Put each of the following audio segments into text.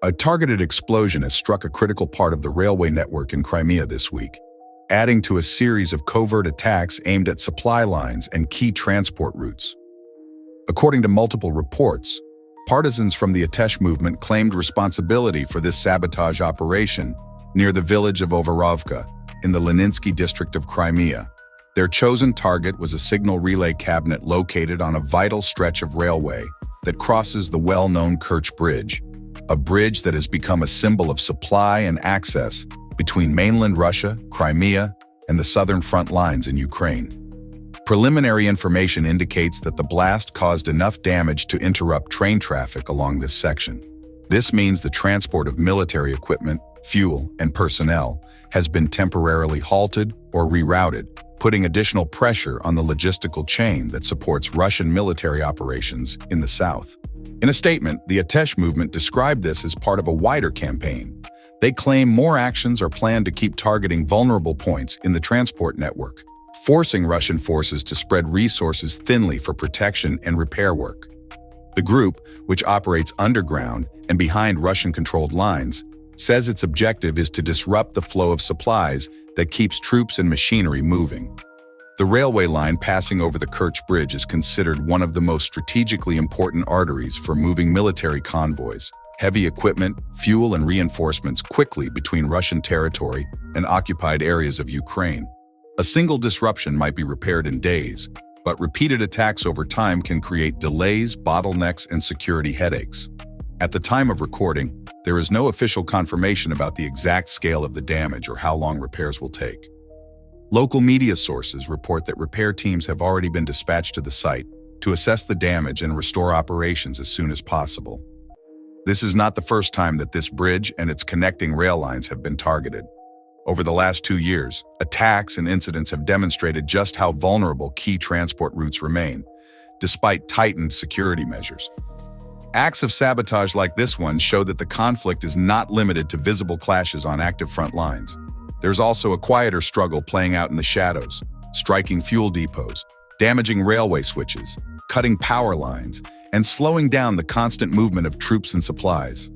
A targeted explosion has struck a critical part of the railway network in Crimea this week, adding to a series of covert attacks aimed at supply lines and key transport routes. According to multiple reports, partisans from the Atesh movement claimed responsibility for this sabotage operation near the village of Overovka in the Leninsky district of Crimea. Their chosen target was a signal relay cabinet located on a vital stretch of railway that crosses the well-known Kerch Bridge, a bridge that has become a symbol of supply and access between mainland Russia, Crimea, and the southern front lines in Ukraine. Preliminary information indicates that the blast caused enough damage to interrupt train traffic along this section. This means the transport of military equipment, fuel, and personnel has been temporarily halted or rerouted, putting additional pressure on the logistical chain that supports Russian military operations in the south. In a statement, the Atesh movement described this as part of a wider campaign. They claim more actions are planned to keep targeting vulnerable points in the transport network, forcing Russian forces to spread resources thinly for protection and repair work. The group, which operates underground and behind Russian-controlled lines, says its objective is to disrupt the flow of supplies that keeps troops and machinery moving. The railway line passing over the Kerch Bridge is considered one of the most strategically important arteries for moving military convoys, heavy equipment, fuel, and reinforcements quickly between Russian territory and occupied areas of Ukraine. A single disruption might be repaired in days, but repeated attacks over time can create delays, bottlenecks, and security headaches. At the time of recording, there is no official confirmation about the exact scale of the damage or how long repairs will take. Local media sources report that repair teams have already been dispatched to the site to assess the damage and restore operations as soon as possible. This is not the first time that this bridge and its connecting rail lines have been targeted. Over the last 2 years, attacks and incidents have demonstrated just how vulnerable key transport routes remain, despite tightened security measures. Acts of sabotage like this one show that the conflict is not limited to visible clashes on active front lines. There's also a quieter struggle playing out in the shadows, striking fuel depots, damaging railway switches, cutting power lines, and slowing down the constant movement of troops and supplies.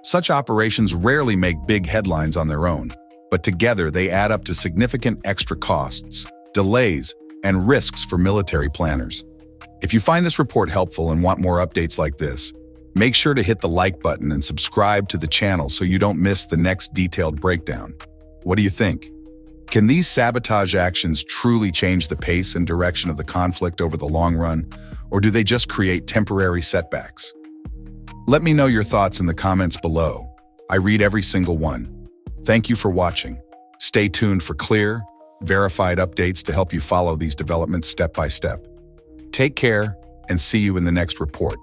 Such operations rarely make big headlines on their own, but together they add up to significant extra costs, delays, and risks for military planners. If you find this report helpful and want more updates like this, make sure to hit the like button and subscribe to the channel so you don't miss the next detailed breakdown. What do you think? Can these sabotage actions truly change the pace and direction of the conflict over the long run, or do they just create temporary setbacks? Let me know your thoughts in the comments below. I read every single one. Thank you for watching. Stay tuned for clear, verified updates to help you follow these developments step by step. Take care and see you in the next report.